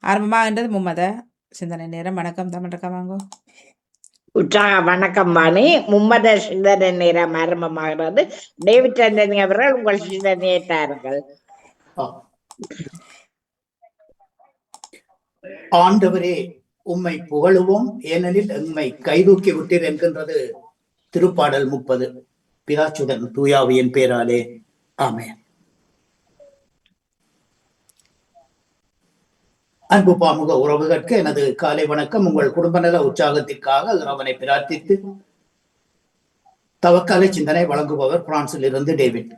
ஆரம்பமாகின்றது மும்மத சிந்தனை நேரம். வணக்கம் தமிழ் வாங்கோ. உற்சாக வணக்கம் வாணி. மும்மத சிந்தனை நேரம் ஆரம்பமாகிறது. டேவிட் ஆண்டனி அவர்கள் உங்கள் சிந்தனையை தாருங்கள். ஆண்டவரே உம்மை புகழுவோம், ஏனெனில் எம்மை கைதூக்கி விட்டீர் என்கின்றது திருப்பாடல் 30. பிதாச்சுடன் தூயாவியின் பேராலே ஆமென். அன்பு பாமுக உறவுகளுக்கு எனது காலை வணக்கம். உங்கள் குடும்ப நல உற்சாகத்திற்காக இறைவனை பிரார்த்தித்து தவக்கால சிந்தனை வழங்குபவர் பிரான்சில் இருந்து டேவிட்.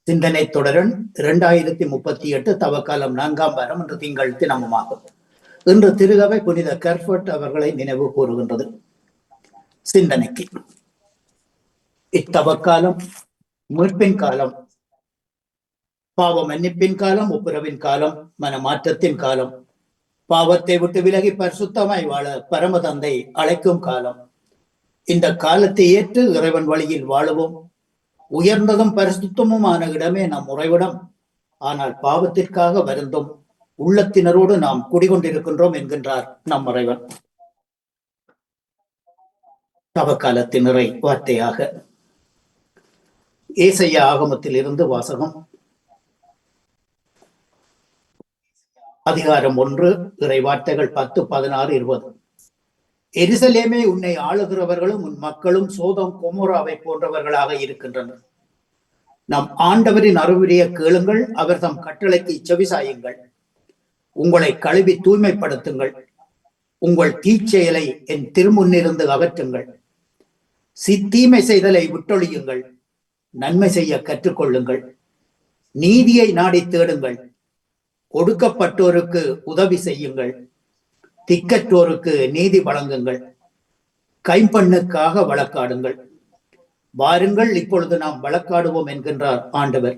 சிந்தனை தொடரன் 2038 தவக்காலம் 4ஆம் வாரம் என்று திங்கள் தினமுமாகும். இன்று திருகவை புனித கர்ஃபர்ட் அவர்களை நினைவு கூறுகின்றது. சிந்தனைக்கு இத்தவக்காலம் மீட்பின் காலம், பாவ மன்னிப்பின் காலம், ஒப்புரவின் காலம், மனமாற்றத்தின் காலம், பாவத்தை விட்டு விலகி பரிசுத்தமாய் வாழ பரம தந்தை அழைக்கும் காலம். இந்த காலத்தை ஏற்று இறைவன் வழியில் வாழுவோம். உயர்ந்ததும் பரிசுத்தமுமான இடமே நம் உறைவிடம். ஆனால் பாவத்திற்காக வருந்தும் உள்ளத்தினரோடு நாம் குடிகொண்டிருக்கின்றோம் என்கின்றார் நம் இறைவன். தவக்காலத்தின் இறை வார்த்தையாக ஏசாயா ஆகமத்தில் இருந்து வாசகம். அதிகாரம் 1, இறை வார்த்தைகள் 10, 16, 20. எருசலேமே, உன்னை ஆளுகிறவர்களும் உன் மக்களும் சோதம் கொமோராவை போன்றவர்களாக இருக்கின்றனர். நம் ஆண்டவரின் அறிவுரைய கேளுங்கள், அவர் தம் கட்டளைக்கு செவிசாயுங்கள். உங்களை கழுவி தூய்மைப்படுத்துங்கள், உங்கள் தீச்செயலை என் திருமுன்னிருந்து அகற்றுங்கள். தீமை செய்தலை விட்டொழியுங்கள், நன்மை செய்ய கற்றுக்கொள்ளுங்கள். நீதியை நாடி தேடுங்கள், ஒடுக்கப்பட்டோருக்கு உதவி செய்யுங்கள். திக்கற்றோருக்கு நீதி வழங்குங்கள், கைம்பண்ணுக்காக வழக்காடுங்கள். வாருங்கள், இப்பொழுது நாம் வழக்காடுவோம் என்கின்றார் ஆண்டவர்.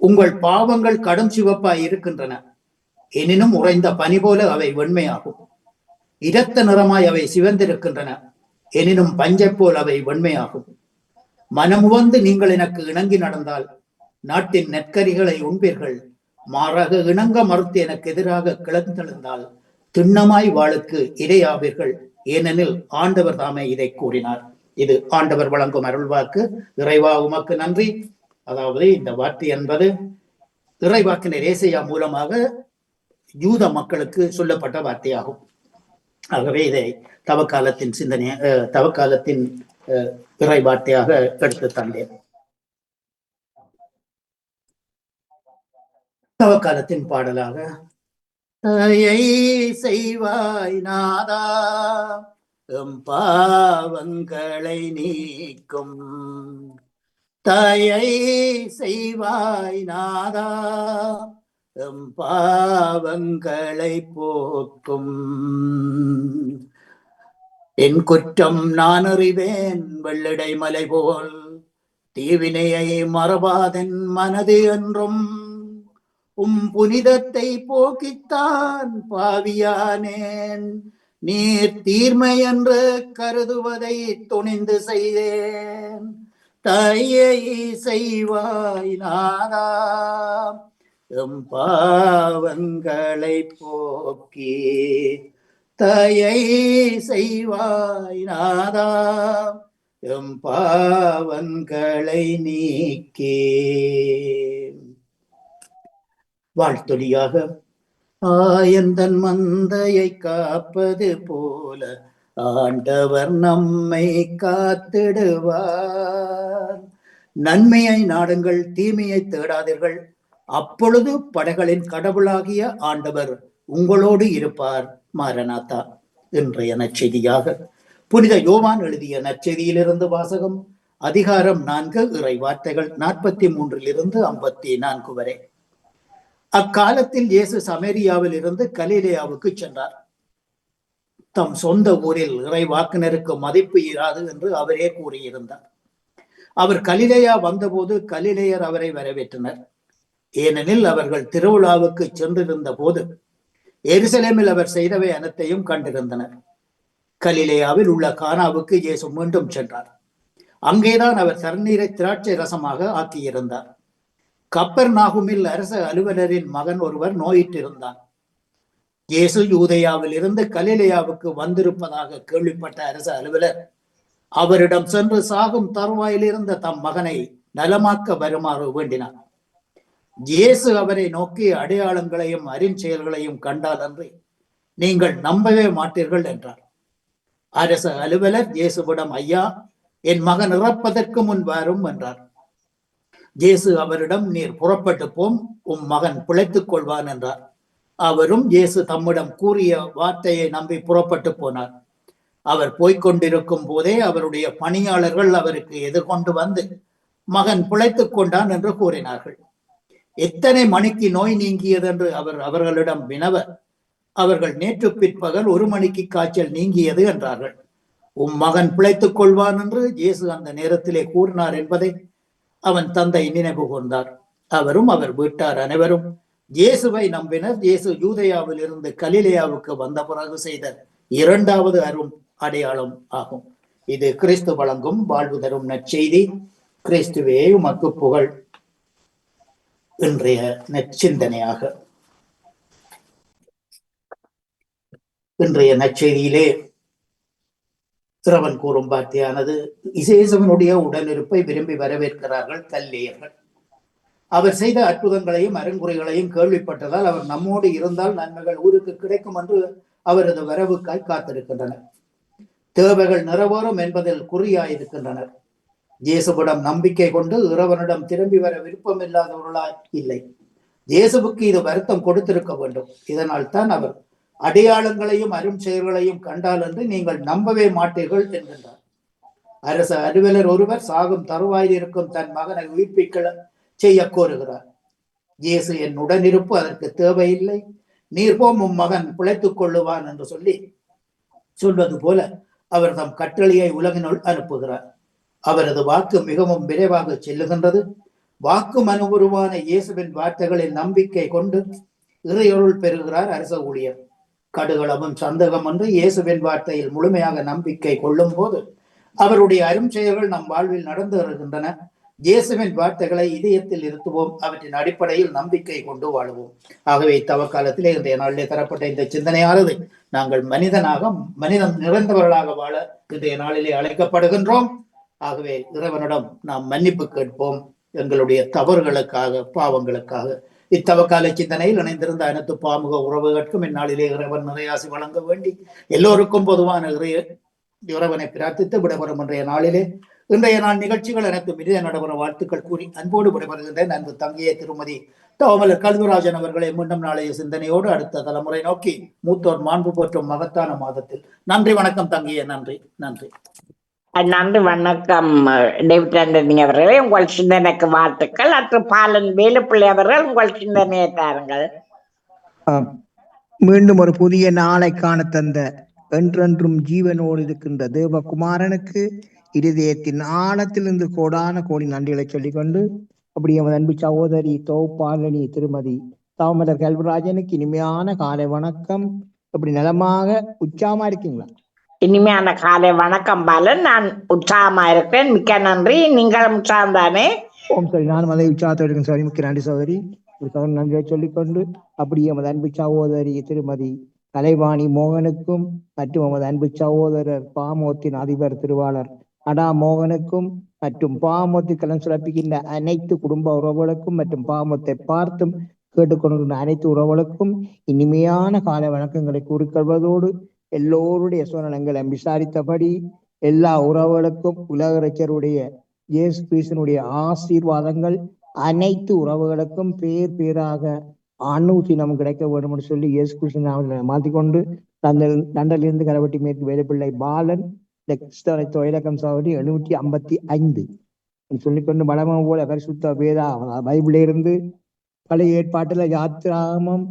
உங்கள் பாவங்கள் கடும் சிவப்பாய் இருக்கின்றன, எனினும் உறைந்த பனி போல அவை வெண்மையாகும். இரத்த நிறமாய் அவை சிவந்திருக்கின்றன, எனினும் பஞ்சை போல் அவை வெண்மையாகும். மனமுவந்து நீங்கள் எனக்கு இணங்கி நடந்தால் நாட்டின் நெற்கரிகளை உண்பீர்கள். மாறாக இணங்க மறுத்து எனக்கு எதிராக கிளர்ந்தெழுந்தால் திண்ணமாய் வாளுக்கு இரையாவீர்கள். ஏனெனில் ஆண்டவர் தாமே இதை கூறினார். இது ஆண்டவர் வழங்கும் அருள்வாக்கு. இறைவா உமக்கு நன்றி. அதாவது இந்த வார்த்தை என்பது இறைவாக்கினர் ஏசாயா மூலமாக யூத மக்களுக்கு சொல்லப்பட்ட வார்த்தையாகும். ஆகவே இதை தவக்காலத்தின் சிந்தனை, தவக்காலத்தின் இறை வார்த்தையாக எடுத்து தந்தேன். தவக்காலத்தின் பாடலாக தயை செய்வாய் நாதா, எம் பாவங்களை நீக்கும். தயை செய்வாய் நாதா, எம் பாவங்களை போக்கும். என் குற்றம் நான் அறிவேன், வெள்ளிடை மலை போல் தீவினையை மறவாதன் மனது என்றும். புனிதத்தை போக்கித்தான் பாவியானேன், நீர் தீர்மை என்று கருதுவதை துணிந்து செய்தேன். தயை செய்வாய் நாதா, எம் பாவங்களை போக்கி. தயை செய்வாய் நாதா, எம் பாவங்களை நீக்கி. வாழ்த்தொலியாக ஆயந்தன் மந்தையை காப்பது போல ஆண்டவர் நம்மை காத்திடுவார். நன்மையை நாடுங்கள், தீமையை தேடாதீர்கள், அப்பொழுது படைகளின் கடவுளாகிய ஆண்டவர் உங்களோடு இருப்பார். மாரநாதா. இன்றைய நற்செய்தியாக புனித யோவான் எழுதிய நற்செய்தியிலிருந்து வாசகம். அதிகாரம் 4, இறை வார்த்தைகள் 43 54 வரை. அக்காலத்தில் இயேசு சமேரியாவில் இருந்து கலிலேயாவுக்கு சென்றார். தம் சொந்த ஊரில் இறைவாக்கினருக்கு மதிப்பு இராது என்று அவரே கூறியிருந்தார். அவர் கலிலேயா வந்தபோது கலிலேயர் அவரை வரவேற்றனர். ஏனெனில் அவர்கள் திருவிழாவுக்கு சென்றிருந்த போது எருசலேமில் அவர் செய்தவை அனைத்தையும் கண்டிருந்தனர். கலிலேயாவில் உள்ள கானாவுக்கு இயேசு மீண்டும் சென்றார். அங்கேதான் அவர் தண்ணீரை திராட்சை ரசமாக ஆக்கியிருந்தார். கப்பர்நாகுமில் அரச அலுவலரின் மகன் ஒருவர் நோயிற்றிருந்தான். இயேசு யூதேயாவில் இருந்து கலிலேயாவுக்கு வந்திருப்பதாக கேள்விப்பட்ட அரச அலுவலர் அவரிடம் சென்று சாகும் தருவாயில் இருந்த தம் மகனை நலமாக்க வருமாறு வேண்டினார். இயேசு அவரை நோக்கி, அடையாளங்களையும் அருஞ்செயல்களையும் கண்டால் அன்றி நீங்கள் நம்பவே மாட்டீர்கள் என்றார். அரச அலுவலர் இயேசுவிடம், ஐயா, என் மகன் இறப்பதற்கு முன் வரும் என்றார். இயேசு அவரிடம், நீர் புறப்பட்டு போம், உம் மகன் பிழைத்துக் கொள்வான் என்றார். அவரும் இயேசு தம்மிடம் கூறிய வார்த்தையை நம்பி புறப்பட்டு போனார். அவர் போய்கொண்டிருக்கும் போதே அவருடைய பணியாளர்கள் அவருக்கு எதிர்கொண்டு வந்து, மகன் பிழைத்துக் கொண்டான் என்று கூறினார்கள். எத்தனை மணிக்கு நோய் நீங்கியது என்று அவர்களிடம் வினவ, அவர்கள் நேற்று பிற்பகல் 1 மணிக்கு காய்ச்சல் நீங்கியது என்றார்கள். உம் மகன் பிழைத்துக் கொள்வான் என்று இயேசு அந்த நேரத்திலே கூறினார் என்பதை அவன் தந்தை நினைவு கூர்ந்தார். அவரும் அவர் வீட்டார் அனைவரும் இயேசுவை நம்பினர். இயேசு யூதேயாவில் இருந்து கலிலேயாவுக்கு வந்த பிறகு செய்த 2வது அடையாளம் ஆகும். இது கிறிஸ்து வழங்கும் வாழ்வு தரும் நற்செய்தி. கிறிஸ்துவே உமக்கு புகழ். இன்றைய நற்சிந்தனையாக இன்றைய நற்செய்தியிலே இறைவன் கூறும் வார்த்தையானது, இயேசுவினுடைய உடனிருப்பை விரும்பி வரவேற்கிறார்கள் கல்லேயர்கள். அவர் செய்த அற்புதங்களையும் அருங்குறைகளையும் கேள்விப்பட்டதால் அவர் நம்மோடு இருந்தால் நன்மைகள் ஊருக்கு கிடைக்கும் என்று அவரது வரவுக்காய் காத்திருக்கின்றனர். தேவைகள் நிறைவேறும் என்பதில் குறியாயிருக்கின்றனர். இயேசுவிடம் நம்பிக்கை கொண்டு இறைவனிடம் திரும்பி வர விருப்பம் இல்லாதவர்களாய் இல்லை. இயேசுவுக்கு இது வருத்தம் கொடுத்திருக்க வேண்டும். இதனால் தான் அவர் அடையாளங்களையும் அரும் செயல்களையும் கண்டால் என்று நீங்கள் நம்பவே மாட்டீர்கள் என்கின்றார். அரச அலுவலர் ஒருவர் சாகும் தருவாயில் இருக்கும் தன் மகனை உயிர்ப்பிக்க செய்ய கோருகிறார். இயேசு, என் உடனிருப்பு அதற்கு தேவையில்லை, நீர் போம், உம் மகன் பிழைத்துக் கொள்ளுவான் என்று சொல்வது போல அவர் தம் கட்டளையை உலகினுள் அனுப்புகிறார். அவரது வாக்கு மிகவும் விரைவாக செல்லுகின்றது. வாக்கு மனுவுருவான இயேசுவின் வார்த்தைகளில் நம்பிக்கை கொண்டு இறையொருள் பெறுகிறார் அரச ஊழியர். கடுகளவும் சந்தேகம் என்று இயேசுவின் வார்த்தையில் முழுமையாக நம்பிக்கை கொள்ளும் போது அவருடைய அரும் செயல்கள் நம் வாழ்வில் நடந்து வருகின்றன. இயேசுவின் வார்த்தைகளை இதயத்தில் இருத்துவோம். அவற்றின் அடிப்படையில் நம்பிக்கை கொண்டு வாழுவோம். ஆகவே தவக்காலத்திலே இன்றைய நாளிலே தரப்பட்ட இந்த சிந்தனையானது நாங்கள் மனிதன் நிறைந்தவர்களாக வாழ இன்றைய நாளிலே அழைக்கப்படுகின்றோம். ஆகவே இறைவனிடம் நாம் மன்னிப்பு கேட்போம், எங்களுடைய தவறுகளுக்காக, பாவங்களுக்காக. இத்தவக்கால சிந்தனையில் இணைந்திருந்த அனைத்து பாமுக உறவுகளுக்கும் இந்நாளிலே இறைவன் நிறையாசி வழங்க வேண்டி எல்லோருக்கும் பொதுவான இறைவனை பிரார்த்தித்து விடைபெறும் இன்றைய நாள் நிகழ்ச்சிகள் அனைத்தும் இனிய நடைபெற வாழ்த்துக்கள் கூறி அன்போடு விடைபெறுகின்றேன். அன்பு தங்கையை திருமதி தவமலர் கல்விராஜன் அவர்களை மீண்டும் நாளைய சிந்தனையோடு அடுத்த தலைமுறை நோக்கி மூத்தோர் மாண்பு போற்றும் மகத்தான மாதத்தில். நன்றி, வணக்கம் தங்கையே. நன்றி நன்றி நன்றி, வணக்கம் டேவிட் ஆண்டனி அவர்களே. உங்கள் சிந்தனைக்கு வாழ்த்துக்கள். அற்று பாலன் வேலுப்பிள்ளை அவர்கள் உங்கள் சிந்தனையை தாருங்கள். மீண்டும் ஒரு புதிய நாளை காண தந்த என்றென்றும் ஜீவனோடு இருக்கின்ற தேவகுமாரனுக்கு இருதயத்தின் ஆழத்திலிருந்து கோடான கோடி நன்றிகளை சொல்லிக்கொண்டு, அப்படி எமது அன்பு சகோதரி தோப்பாலனி திருமதி தவமலர் கல்விராஜனுக்கு இனிமையான காலை வணக்கம். அப்படி நலமாக உற்சாகமா இருக்கீங்களா? இனிமையான காலை வணக்கம் பாலன். நான் உற்சாகமா இருக்கிறேன். மிக்க நன்றி. நீங்களும் உற்சாகம் தானே? ஓம் சரி, நானும் அதை உற்சாகத்தோடு இருக்கேன். சரி, மிக்க நன்றி சகோதரி. நன்றியை சொல்லிக்கொண்டு, அப்படி எமது அன்பு சகோதரி திருமதி கலைவாணி மோகனுக்கும் மற்றும் எமது அன்பு சகோதரர் பாமோத்தின் அதிபர் திருவாளர் அடா மோகனுக்கும் மற்றும் பாமோத்தி கலன் சிறப்பிக்கின்ற அனைத்து குடும்ப உறவுகளுக்கும் மற்றும் பாமோத்தை பார்த்தும் கேட்டுக்கொண்டிருந்த அனைத்து உறவுகளுக்கும் இனிமையான காலை வணக்கங்களை கூறிக்கொள்வதோடு, எல்லோருடைய சூழ்நிலங்களை விசாரித்தபடி எல்லா உறவுகளுக்கும் உலகரச்சருடைய இயேசு கிறிஸ்துவினுடைய ஆசீர்வாதங்கள் அனைத்து உறவுகளுக்கும் பேர் பேராக அனுதினம் கிடைக்க வேண்டும் என்று சொல்லி இயேசு கிறிஸ்து மாற்றிக்கொண்டு லண்டனிலிருந்து கரவட்டி மேற்கு வேலுப்பிள்ளை பாலன் இலக்கம் சாவடி 755 சொல்லிக்கொண்டு வளம போல பரிசுத்த வேதா பைபிள இருந்து பழைய ஏற்பாட்டுல யாத்திராகமம்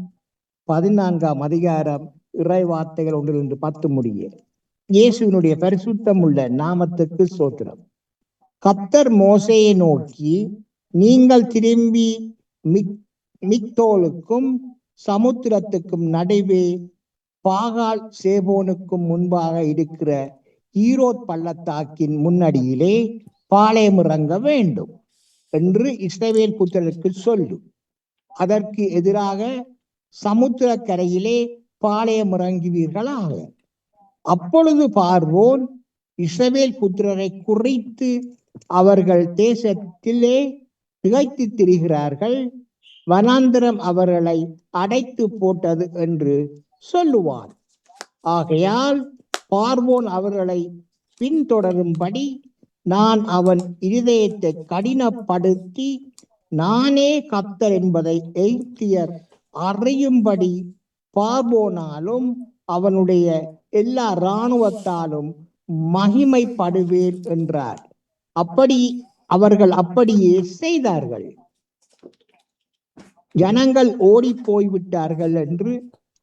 14ஆம் அதிகாரம் இறை வார்த்தைகள் 1-10 முடிய. இயேசுவினுடைய பரிசுத்தம் உள்ள நாமத்துக்கு ஸ்தோத்திரம். கர்த்தர் மோசேயை நோக்கி, நீங்கள் திரும்பி மிக்தோலுக்கும் சமுத்திரத்துக்கும் நடுவே பாகால் சேபோனுக்கும் முன்பாக இருக்கிற ஈரோத் பள்ளத்தாக்கின் முன்னடியிலே பாளையம் இறங்க வேண்டும் என்று இஸ்ரவேல் புத்திரருக்கு சொல்லு. அதற்கு எதிராக சமுத்திர கரையிலே பாளையம் இறங்குவீர்களாக. அப்பொழுது பார்வோன் இஸ்ரவேல் புத்திரரை குறித்து, அவர்கள் தேசத்திலே திகைத்து திரிகிறார்கள், வனாந்திரம் அவர்களை அடைத்து போட்டது என்று சொல்லுவார். ஆகையால் பார்வோன் அவர்களை பின்தொடரும்படி நான் அவன் இருதயத்தை கடினப்படுத்தி, நானே கர்த்தர் என்பதை எகிப்தியர் அறியும்படி பார்வோனாலும் அவனுடைய எல்லா இராணுவத்தாலும் மகிமைப்படுவேன் என்றார். அவர்கள் அப்படியே செய்தார்கள். ஜனங்கள் ஓடி போய்விட்டார்கள் என்று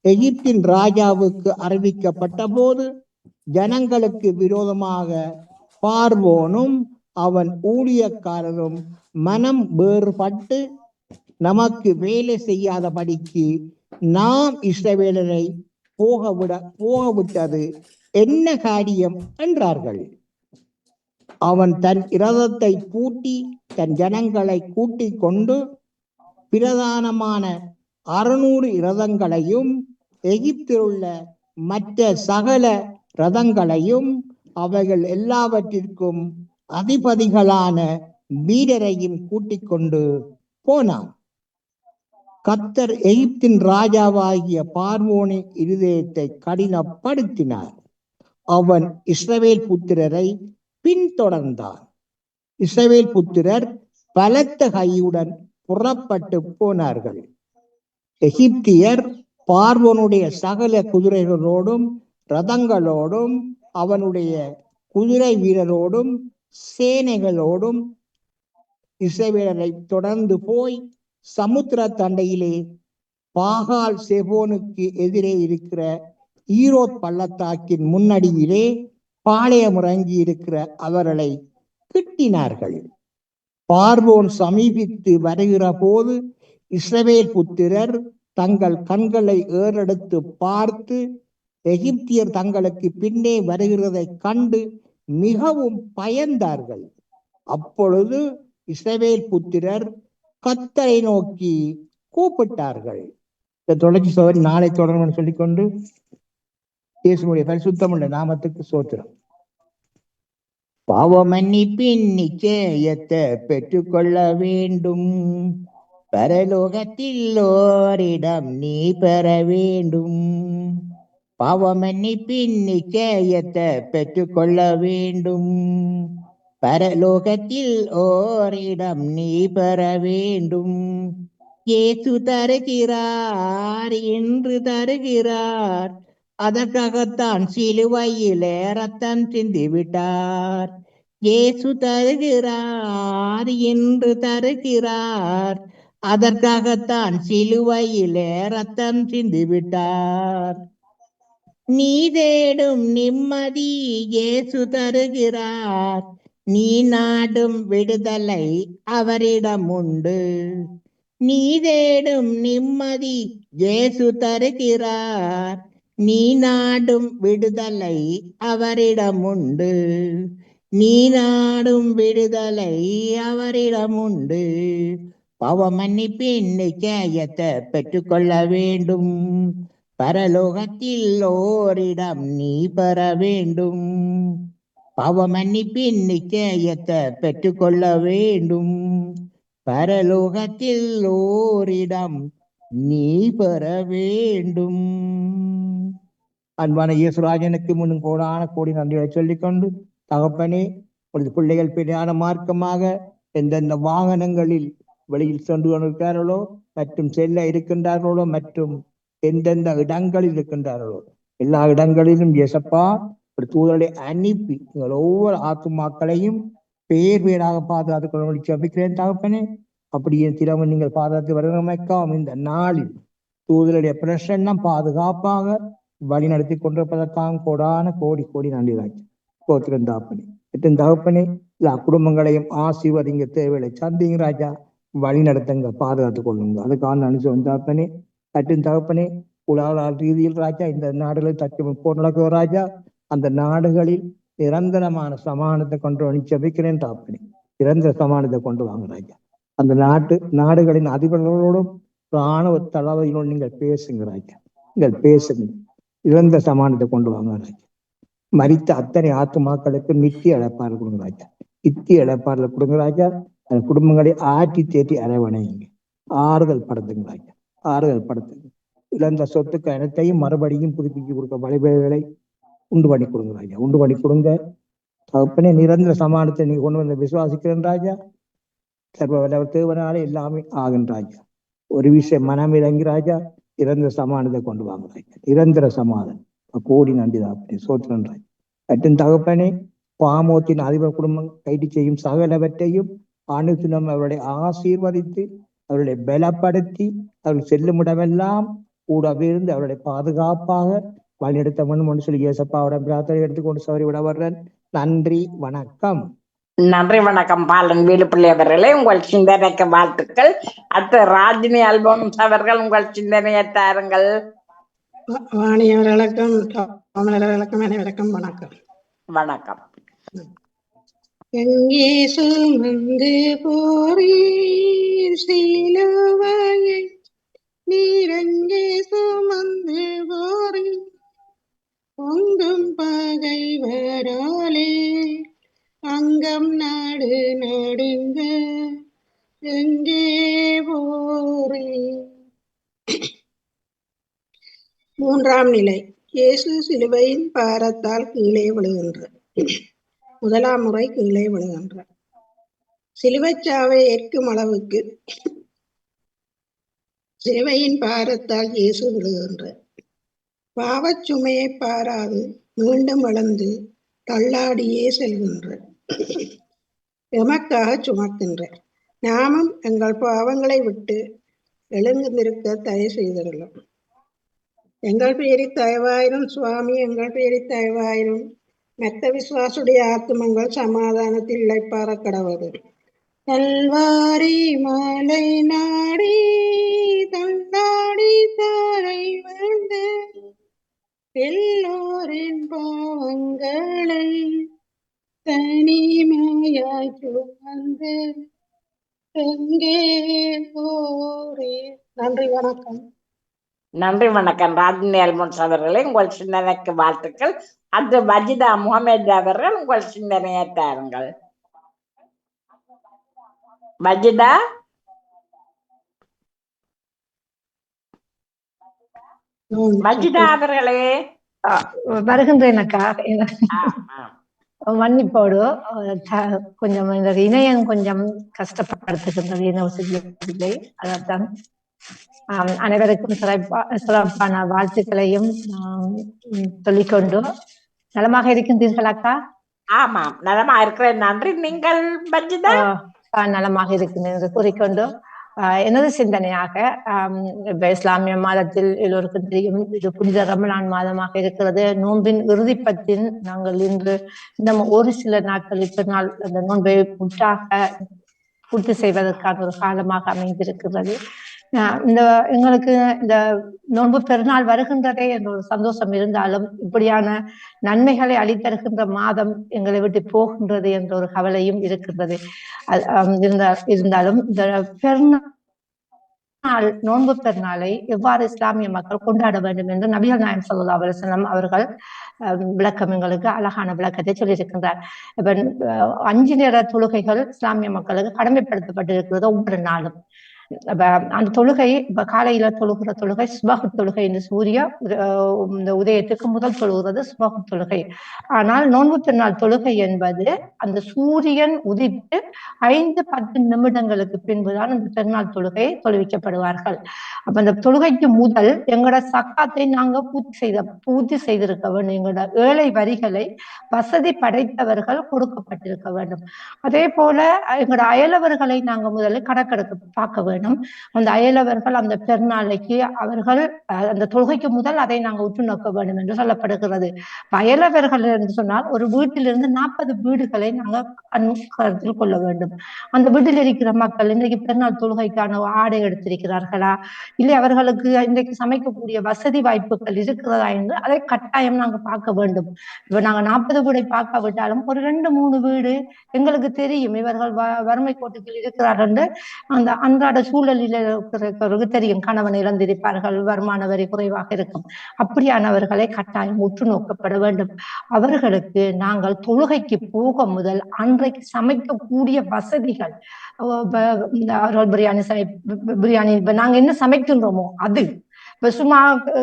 எகிப்தின் ராஜாவுக்கு அறிவிக்கப்பட்ட போது, ஜனங்களுக்கு விரோதமாக பார்வோனும் அவன் ஊழியக்காரரும் மனம் வேறுபட்டு, நமக்கு வேலை செய்யாதபடிக்கு நாம் இஸ்ரவேலரை போகவிட்டது என்ன காரியம் என்றார்கள். அவன் தன் இரதத்தை பூட்டி தன் ஜனங்களை கூட்டிக் கொண்டு பிரதானமான 600 இரதங்களையும் எகிப்தில் உள்ள மற்ற சகல ரதங்களையும் அவைகள் எல்லாவற்றிற்கும் அதிபதிகளான வீரரையும் கூட்டிக் கொண்டு போனான். கர்த்தர் எகிப்தின் ராஜாவாகிய பார்வோனின் இருதயத்தை கடினப்படுத்தினார். அவன் இஸ்ரவேல் புத்திரரை பின்தொடர்ந்தான். இஸ்ரவேல் புத்திரர் பலத்த கையுடன் புறப்பட்டு போனார்கள். எகிப்தியர் பார்வோனுடைய சகல குதிரைகளோடும் ரதங்களோடும் அவனுடைய குதிரை வீரரோடும் சேனைகளோடும் இஸ்ரவேலரை தொடர்ந்து போய் சமுத்திர தண்டையிலே பாகால் செபோனுக்கு எதிரே இருக்கிற ஈரோத் பள்ளத்தாக்கின் முன்னடியிலே பாளையம் இறங்கி இருக்கிற அவர்களை கிட்டினார்கள். பார்வோன் சமீபித்து வருகிற போது இஸ்ரவேல் புத்திரர் தங்கள் கண்களை ஏறெடுத்து பார்த்து, எகிப்தியர் தங்களுக்கு பின்னே வருகிறதை கண்டு மிகவும் பயந்தார்கள். அப்பொழுது இஸ்ரவேல் புத்திரர் கர்த்தரை நோக்கி கூப்பிட்டார்கள். இந்த தொடர்ச்சி சோதரி நாளை தொடரணும்னு சொல்லிக்கொண்டு இயேசுவுடைய பரிசுத்தமுள்ள நாமத்துக்கு சோத்திரம். பாவ மன்னிப்பின் நிச்சயத்தை பெற்றுக்கொள்ள வேண்டும், பரலோகத்தில் ஓரிடம் நீ பெற வேண்டும். பாவ மன்னிப்பின் நிச்சயத்தை பெற்றுக்கொள்ள வேண்டும், பரலோகத்தில் ஓரிடம் நீ பெற வேண்டும். இயேசு தருகிறார், இன்று தருகிறார், அதற்காகத்தான் சிலுவையிலே ரத்தம் சிந்தி விட்டார். இயேசு தருகிறார், இன்று தருகிறார், அதற்காகத்தான் சிலுவையிலே ரத்தம் சிந்தி விட்டார். நீ தேடும் நிம்மதி இயேசு தருகிறார், நீ நாடும் விடுதலை அவரிடம் உண்டு. நீ தேடும் நிம்மதி இயேசு தருகிறார், நீ நாடும் விடுதலை அவரிடம் உண்டு. நீ நாடும் விடுதலை அவரிடம் உண்டு. பாவ மன்னிப்பின் நிச்சயத்தை பெற்றுக்கொள்ள வேண்டும், பரலோகத்தில் ஓரிடம் நீ பெற வேண்டும். பாவ மன்னிப்பின் நிச்சயத்தை பெற்றுக்கொள்ள வேண்டும், பரலோகத்தில் ஓரிடம் நீ பெற வேண்டும். அன்பான இயேசுராஜனுக்கு முன்னும் கோடி நன்றிகளை சொல்லிக்கொண்டு, தகப்பனே, உனது பிள்ளைகள் பிரியான மார்க்கமாக எந்தெந்த வாகனங்களில் வெளியில் சென்று கொண்டிருக்கிறார்களோ மற்றும் செல்ல இருக்கின்றார்களோ மற்றும் எந்தெந்த இடங்களில் இருக்கின்றார்களோ எல்லா இடங்களிலும் இயேசப்பா ஒரு தூதரை அனுப்பி நீங்கள் ஒவ்வொரு ஆத்துமாக்களையும் பேர் பேராக பாதுகாத்துக் கொள்ள ஜெபிக்கிறேன் தகப்பனே. அப்படியே திறமை நீங்கள் பாதுகாத்து வருகிறமைக்காம் இந்த நாளில் தூதருடைய பிரசன்னம் பாதுகாப்பாக வழி நடத்தி கொண்டிருப்பதற்காக கோடி நன்றி ராஜா. கோத்திரம் தகப்பனே, எத்தனை தகப்பனே, எல்லா குடும்பங்களையும் ஆசீர்வதிங்க, தேவையை சந்திங்க ராஜா, வழி நடத்துங்க, பாதுகாத்துக் கொள்ளுங்க. அதுக்கான அனுசம் தகப்பனே. மற்றும் தகப்பனே, உலக ரீதியில் ராஜா இந்த நாடுகளில் தச்சு போர் நடக்குவ ராஜா, அந்த நாடுகளில் நிரந்தரமான சமானத்தை கொண்டு ஜெபிக்கிறேன் தகப்பனே. நிரந்தர சமானத்தை கொண்டு வாங்க ராஜா. அந்த நாடுகளின் அதிபர்களோடும் இராணுவ தளபதிகளோடு நீங்கள் பேசுங்க ராஜா. நீங்கள் பேசுங்கள். இழந்த சமானத்தை கொண்டு வாங்க ராஜா. மரித்த அத்தனை ஆத்துமாக்களுக்கு நித்திய இழப்பாறு கொடுங்க ராஜா. நித்திய இழப்பாறுல கொடுங்க ராஜா. அந்த குடும்பங்களை ஆற்றி தேற்றி அரவணைங்க. ஆறுதல் படுத்துங்க ராஜா. ஆறுதல் படுத்துங்க. இழந்த சொத்துக்கு அனைத்தையும் மறுபடியும் புதுப்பிச்சு கொடுக்க வழிவகைகளை உண்டு பண்ணி கொடுங்க ராஜா. உண்டு பண்ணி கொடுங்க தகப்பனே. நிரந்தர சமானத்தை நீங்க கொண்டு வந்து விசுவாசிக்கிறேன் ராஜா. சர்வ வல்லவர் தேவனாலே எல்லாமே ஆகும் ராஜா. ஒரு விஷயம் மனம் இறங்கி ராஜா, நிரந்தர சமானத்தை கொண்டு வாங்க ராஜா. நிரந்தர சமாதானம். கோடி நன்றி தகப்பனே. சோத்திரன் ராஜா. மற்றும் தகப்பனே, பாமோத்தின் அதிபர் குடும்பம் கைது செய்யும் சகலவற்றையும் ஆணுத்தினம் அவர்களை ஆசீர்வதித்து அவர்களை பலப்படுத்தி அவர்கள் செல்லும் இடமெல்லாம் கூடவே இருந்து அவர்களை பாதுகாப்பாக வழிநடத்த வேண்டும் சொல்லி இயேசப்பாவோட பிரார்த்தனை எடுத்துக்கொண்டு சௌரி விட வர்றேன். நன்றி, வணக்கம். நன்றி வணக்கம் பாலன் வேலுப்பிள்ளை அவர்களே, உங்கள் சிந்தனைக்கு வாழ்த்துக்கள். அடுத்து ராஜினி அல்போன்ஸ் அவர்கள் உங்கள் சிந்தனையை தாருங்கள். வாணி அவர்களுக்கும் அவர்களுக்கும் அனைவருக்கும் வணக்கம். வணக்கம். எங்கே சுமந்து போறீர் சிலுவையை, நீர் எங்கே சுமந்து போறீர் பொங்கும் பகைவராலே அங்கம் நாடு நடுங்க எங்கே போறீர். மூன்றாம் நிலை. இயேசு சிலுவையின் பாரத்தால் கீழே விழுகின்றார். முதலாம் முறை கீழே விழுகின்றார். சிலுவைச்சாவை ஏற்கும் அளவுக்கு சிலுவையின் பாரத்தால் இயேசு விழுகின்றார். பாவச் சுமையை பாராது மீண்டும் வளர்ந்து தள்ளாடியே செல்கின்றார். எமக்காக சுமக்கின்றார். நாமும் எங்கள் பாவங்களை விட்டு எழுந்திருக்க தயவு செய்திருக்கிறோம். எங்கள் பேரி தயவாயிரும் சுவாமி, எங்கள் பேரி தயவாயிரும். மெத்த விசுவாசுடைய ஆத்துமங்கள் சமாதானத்தில் இழைப்பார கடவுது. கல்வாரி மலை நாடி தள்ளாடி தாரை விழுந்து எல்லோரின் பாவங்களை தனிமையாய் சுமந்து எங்கே போரே. நன்றி, வணக்கம். நன்றி வணக்கம் ராஜினி அல்போன்ஸ் அவர்களே, உங்கள் சிந்தனைக்கு வாழ்த்துக்கள். அடுத்து வஜிதா முகமது அவர்கள் உங்கள் சிந்தனையை தாருங்கள். வஜிதா. வஜிதா அவர்களே வருகின்றேன் அக்கா. மன்னிப்போடு கொஞ்சம் இந்த இணையம் கொஞ்சம் கஷ்டப்படுத்துகின்றது. இல்லை, அதான் அனைவருக்கும் சிறப்பான வாழ்த்துக்களையும் சொல்லிக்கொண்டு நலமாக இருக்கின்றீர்கள் அக்கா? ஆமாம், நலமா இருக்கிறேன். நன்றி. நீங்கள் வஜிதா? நலமாக இருக்கின்றேன் என்று கூறிக்கொண்டு எனது சிந்தனையாக, இஸ்லாமிய மாதத்தில் எல்லோருக்கும் தெரியும், இது புனித ரமலான் மாதமாக இருக்கிறது. நோன்பின் இறுதிப்பத்தில் நாங்கள் இன்று இந்த ஒரு சில நாட்கள் நாள் அந்த நோன்பை முற்றாக பூர்த்தி செய்வதற்கான ஒரு காலமாக அமைந்திருக்கிறது. எங்களுக்கு இந்த நோன்பு பெருநாள் வருகின்றதே என்ற ஒரு சந்தோஷம் இருந்தாலும், இப்படியான நன்மைகளை அளித்தருகின்ற மாதம் எங்களை விட்டு போகின்றது என்ற ஒரு கவலையும் இருக்கின்றது. இருந்தாலும் இந்த பெருநாள், நோன்பு பெருநாளை எவ்வாறு இஸ்லாமிய மக்கள் கொண்டாட வேண்டும் என்று நபிகள் நாயகம் ஸல்லல்லாஹு அலைஹி வஸல்லம் அவர்கள் விளக்கம் எங்களுக்கு அழகான விளக்கத்தை சொல்லியிருக்கின்றார். இப்ப 5 நேர தொழுகைகள் இஸ்லாமிய மக்களுக்கு கடமைப்படுத்தப்பட்டிருக்கிறது ஒவ்வொரு நாளும். அந்த தொழுகை, இப்ப காலையில தொழுகிற தொழுகை சுபஹ் தொழுகை என்று சூரிய இந்த உதயத்துக்கு முதல் தொழுகிறது சுபஹ் தொழுகை. ஆனால் நோன்பு பெருநாள் தொழுகை என்பது அந்த சூரியன் உதித்து 5-10 நிமிடங்களுக்கு பின்புதான் அந்த பெருநாள் தொழுகை தொழுவிக்கப்படுவார்கள். அப்ப அந்த தொழுகைக்கு முதல் எங்களோட சக்காத்தை நாங்க பூர்த்தி செய்திருக்க வேண்டும். எங்களோட ஏழை வரிகளை வசதி படைத்தவர்கள் கொடுக்கப்பட்டிருக்க வேண்டும். அதே போல எங்களோட அயலவர்களை நாங்க முதல்ல கணக்கெடுக்க பார்க்க வேண்டும். அந்த அயலவர்கள் அந்த பெருநாளைக்கு அவர்கள் அந்த தொழுகைக்கு முதல் அதை நாங்கள் உற்று நோக்க வேண்டும் என்று சொல்லப்படுகிறது. அயலவர்கள் என்று சொன்னால் ஒரு வீட்டிலிருந்து 40 வீடுகளை நாங்கள் கருத்தில் கொள்ள வேண்டும். அந்த வீட்டில் இருக்கிற மக்கள் இன்றைக்கு பெருநாள் தொழுகைக்கான ஆடை எடுத்திருக்கிறார்களா, இல்லை அவர்களுக்கு இன்றைக்கு சமைக்கக்கூடிய வசதி வாய்ப்புகள் இருக்கிறதா என்று அதை கட்டாயம் நாங்கள் பார்க்க வேண்டும். இப்ப நாங்கள் 40 வீடை பார்க்காவிட்டாலும் ஒரு 2-3 வீடு எங்களுக்கு தெரியும் இவர்கள் வறுமை கோட்டுகள் இருக்கிறார்கள் என்று அந்த அன்றாட சூழலில் இருக்கிறவருக்கு தெரியும், கணவன் இழந்திருப்பார்கள், வருமான வரி குறைவாக இருக்கும். அப்படியானவர்களை கட்டாயம் உற்று நோக்கப்பட வேண்டும். அவர்களுக்கு நாங்கள் தொழுகைக்கு போக முதல் அன்றைக்கு சமைக்கக்கூடிய வசதிகள், அவர்கள் பிரியாணி இப்ப நாங்க என்ன சமைக்கின்றோமோ அது இப்ப சும்மா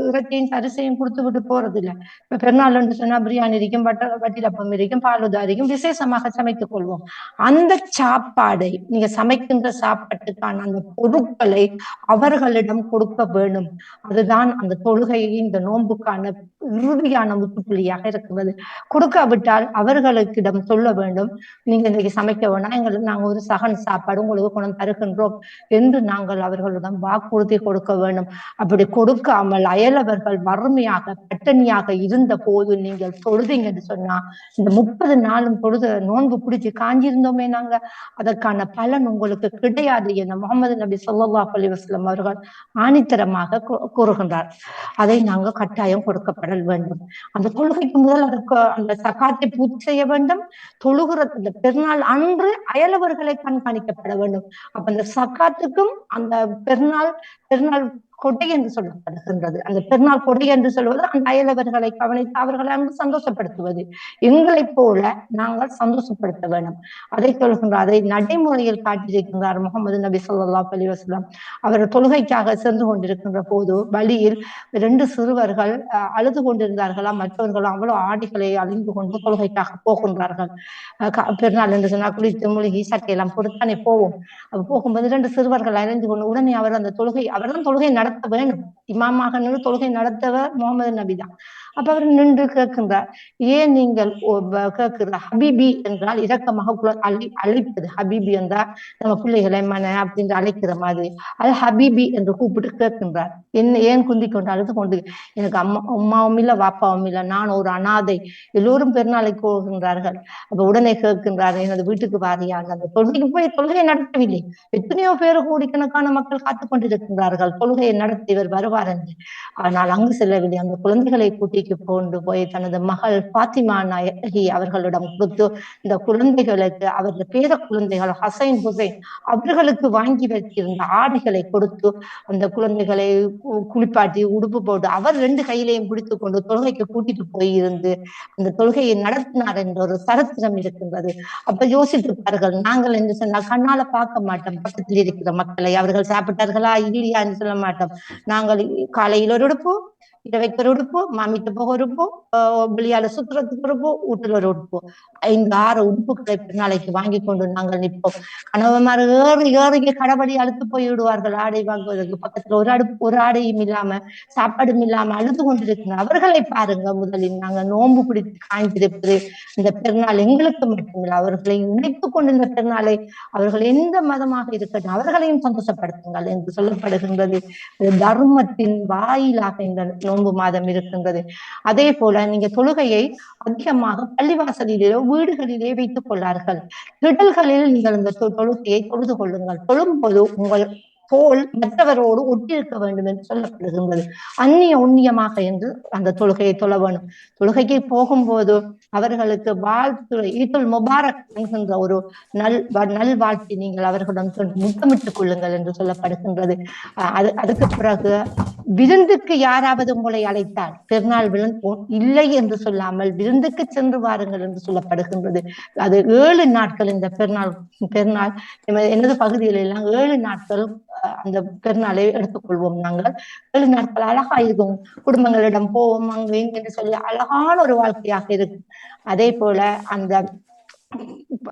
இறைச்சியும் அரிசியும் கொடுத்து விட்டு போறது இல்லை. இப்ப பெருநாள் சொன்னா பிரியாணி இருக்கும், வட்டிலப்பம் இருக்கும், பாலுதா இருக்கும், விசேஷமாக சமைத்துக் கொள்வோம். அந்த சாப்பாடை நீங்க சமைக்கின்ற சாப்பாட்டுக்கான அந்த பொருட்களை அவர்களிடம் கொடுக்க வேண்டும். அதுதான் அந்த தொழுகையை இந்த நோன்புக்கான இறுதியான முற்றுப்புள்ளியாக இருக்கிறது. கொடுக்காவிட்டால் அவர்களுக்கிடம் சொல்ல வேண்டும், நீங்க இன்னைக்கு சமைக்க வேணாம், நாங்க ஒரு சகன் சாப்பாடு உங்களுக்கு கொண்டு தருகின்றோம் என்று நாங்கள் அவர்களிடம் வாக்குறுதி கொடுக்க வேண்டும். அப்படி கொடுக்காமல் அயலவர்கள் வறுமையாக பட்டினியாக இருந்த போது நீங்கள் தொழுதீங்கன்னு சொன்னா, இந்த 30 நாளும் தொழுத நோன்பு பிடிச்சு காஞ்சிருந்தோமே நாங்க, அதற்கான பலன் உங்களுக்கு கிடையாது என முகமது நபி ஸல்லல்லாஹு அலைஹி வஸல்லம் அவர்கள் ஆணித்தரமாக கூறுகின்றார். அதை நாங்கள் கட்டாயம் கொடுக்கப்பட வேண்டும். அந்த தொழுகைக்கு முதல் அதற்கு அந்த சகாத்தை பூர்த்தி செய்ய வேண்டும். தொழுகிற அந்த பெருநாள் அன்று அயலவர்களை கண்காணிக்கப்பட வேண்டும். அப்ப அந்த சகாத்துக்கும் அந்த பெருநாள் கொடை என்று சொல்லப்படுகின்றது. அந்த பெருநாள் கொடை என்று சொல்வது அந்த அயலவர்களை கவனித்து அவர்களை அங்கு சந்தோஷப்படுத்துவது. எங்களை போல நாங்கள் சந்தோஷப்படுத்த வேண்டும். அதை சொல்கின்றார். அதை நடைமுறையில் காட்டியிருக்கின்றார் முகமது நபி ஸல்லல்லாஹு அலைஹி வஸல்லம். அவர் தொழுகைக்காக சென்று கொண்டிருக்கின்ற போது வழியில் 2 சிறுவர்கள் அழுது கொண்டிருந்தார்களாம். மற்றவர்களும் அவ்வளவு ஆடைகளை அழிந்து கொண்டு தொழுகைக்காக போகின்றார்கள். பெருநாள் என்று சொன்னால் குளித்து மூழ்கி சட்டையெல்லாம் பொறுத்தானே போவோம். போகும்போது 2 சிறுவர்கள் அழிந்து கொண்டு உடனே அவர் அந்த அவர்தான் தொழுகை நடத்த வேண்டும். இமாமாக நின்று தொழுகை நடத்தவர் முகமது நபி தான். அப்ப அவர் நின்று கேட்கின்றார், ஏன் நீங்கள் கேட்கிற ஹபீபி என்றால் இரக்கமாக அழைப்பது. ஹபீபி என்றால் நம்ம பிள்ளைகளை மன அப்படின்னு அழைக்கிற மாதிரி, அது ஹபீபி என்று கூப்பிட்டு கேட்கின்றார். என்ன ஏன் குந்தி கொண்டு அழுது கொண்டு, எனக்கு அம்மாவும் இல்லை வாப்பாவும் இல்லை, நான் ஒரு அனாதை, எல்லோரும் பெருநாளைக்கு போகின்றார்கள். அப்ப உடனே கேட்கின்றார், எனது வீட்டுக்கு வாரியாக அந்த தொழுகைக்கு போய் தொழுகை நடத்தவில்லை. எத்தனையோ பேர் கோடிக்கணக்கான மக்கள் காத்துக் கொண்டிருக்கின்றார்கள் தொழுகையை நடத்தி இவர் வருவார் என்று. ஆனால் அங்கு செல்லவில்லை. அந்த குழந்தைகளை கூட்டிக்கு கொண்டு போய் தனது மகள் பாத்திமா நாயகி அவர்களிடம் கொடுத்து, இந்த குழந்தைகளுக்கு அவரது பேர குழந்தைகள் ஹசைன் ஹுசைன் அவர்களுக்கு வாங்கி வைத்திருந்த ஆடைகளை கொடுத்து அந்த குழந்தைகளை குளிப்பாட்டி உடுப்பு போட்டு அவர் 2 கையிலையும் பிடித்து கொண்டு தொழுகைக்கு கூட்டிட்டு போயிருந்து அந்த தொழுகையை நடத்தினார் என்ற ஒரு சரித்திரம் இருக்கின்றது. அப்ப யோசித்துப்பார்கள், நாங்கள் என்று சொன்னால் கண்ணால பார்க்க மாட்டோம் பக்கத்தில் இருக்கிற மக்களை, அவர்கள் சாப்பிட்டார்களா இல்லையா என்று சொல்ல மாட்டோம். நாங்கள் காலையில் ஒரு உடுப்பு, இரவைக்கு ஒரு உடுப்பு, மாமிட்டு போக உடுப்பு, வெளியால சுற்றுறதுக்கு உடுப்பு, வீட்டுல ஒரு உடுப்பு, 5-6 உடுப்புகளை நாளைக்கு வாங்கி கொண்டு நாங்கள் நிற்போம். கணவன்மார் ஏறி கடபடி அழுத்து போய் விடுவார்கள் ஆடை வாங்குவதற்கு. பக்கத்துல ஒரு ஆடையும் இல்லாம சாப்பாடும் இல்லாம அழுது கொண்டிருக்கிறார். அவர்களை பாருங்க. முதலில் நாங்க நோன்பு பிடித்து காய்ந்திருப்பது இந்த பெருநாள் எங்களுக்கு மட்டுமில்லை, அவர்களை நினைத்துக் கொண்டு இந்த பெருநாளை அவர்கள் எந்த மதமாக இருக்கட்டும் அவர்களையும் சந்தோஷப்படுத்துங்கள் என்று சொல்லப்படுகின்றது. தர்மத்தின் வாயிலாக இந்த நோன்பு மாதம் இருக்கின்றது. அதே போல நீங்க தொழுகையை அதிகமாக பள்ளிவாசலிலேயோ வீடுகளிலே வைத்துக் கொள்ளார்கள். திடல்களில் நீங்கள் இந்த தொழுகையை தொழுது கொள்ளுங்கள். தொழும்போது உங்கள் தோல் மற்றவரோடு ஒட்டியிருக்க வேண்டும் என்று சொல்லப்படுகின்றது. அந்நிய உண்ணியமாக என்று அந்த தொழுகையை தொழ வேண்டும். தொழுகைக்கு போகும்போது அவர்களுக்கு வாழ்த்து ஈதுல் முபாரக் என்கின்ற ஒரு நல் வாழ்த்தி நீங்கள் அவர்களிடம் முத்தமிட்டுக் கொள்ளுங்கள் என்று சொல்லப்படுகின்றது. அதுக்கு பிறகு விருந்துக்கு யாராவது உங்களை அழைத்தால் பெருநாள் இல்லை என்று சொல்லாமல் விருந்துக்கு சென்று வாருங்கள் என்று சொல்லப்படுகின்றது. அது 7 நாட்கள் இந்த பெருநாள் எனது பகுதியில் எல்லாம் 7 நாட்கள் அந்த பெருநாளை எடுத்துக்கொள்வோம். நாங்கள் 7 நாட்கள் அழகா இருக்கும். குடும்பங்களிடம் போவோம் அங்கு என்று சொல்லி அழகான ஒரு வாழ்க்கையாக இருக்கும். அதே போல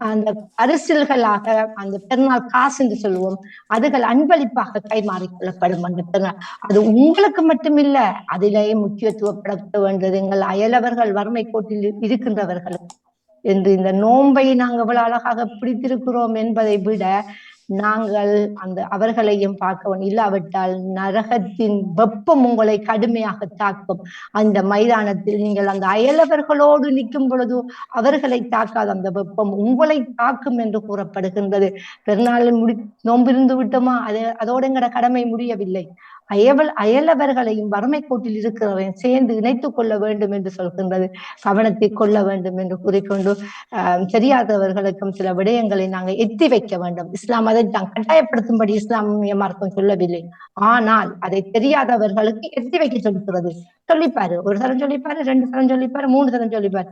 அந்த அரசியல்களாக அந்த பெருநாள் காசு என்று சொல்லுவோம், அதுகள் அன்பளிப்பாக கைமாறிக் கொள்ளப்படும். அந்த பெருநாள் அது உங்களுக்கு மட்டுமில்ல, அதிலேயே முக்கியத்துவப்படுத்த வேண்டியது எங்கள் அயலவர்கள் வறுமை கோட்டில் இருக்கின்றவர்கள் என்று. இந்த நோன்பை நாங்கள் எவ்வளவு அழகாக பிடித்திருக்கிறோம் என்பதை விட நாங்கள் அந்த அவர்களையும் பார்க்க இல்லாவிட்டால் நரகத்தின் வெப்பம் உங்களை கடுமையாக தாக்கும். அந்த மைதானத்தில் நீங்கள் அந்த அயலவர்களோடு நிற்கும் பொழுது அவர்களை தாக்காத அந்த வெப்பம் உங்களை தாக்கும் என்று கூறப்படுகின்றது. பெருநாளில் நோம்பிருந்து விட்டோமா, அதோடு எங்கட கடமை முடியவில்லை. அயலவர்களையும் வறுமை கோட்டில் இருக்கிறவரையும் சேர்ந்து இணைத்துக் கொள்ள வேண்டும் என்று சொல்கின்றது. கவனத்தை கொள்ள வேண்டும் என்று கூறிக்கொண்டு தெரியாதவர்களுக்கும் சில விடயங்களை நாங்கள் எத்தி வைக்க வேண்டும். இஸ்லாம் அதை கட்டாயப்படுத்தும்படி இஸ்லாமிய மார்க்கம் சொல்லவில்லை. ஆனால் அதை தெரியாதவர்களுக்கு எத்தி வைக்க சொல்கிறது. சொல்லிப்பாரு, ஒரு தரம் சொல்லிப்பாரு, 2 தரம் சொல்லிப்பாரு, 3 தரம் சொல்லிப்பாரு.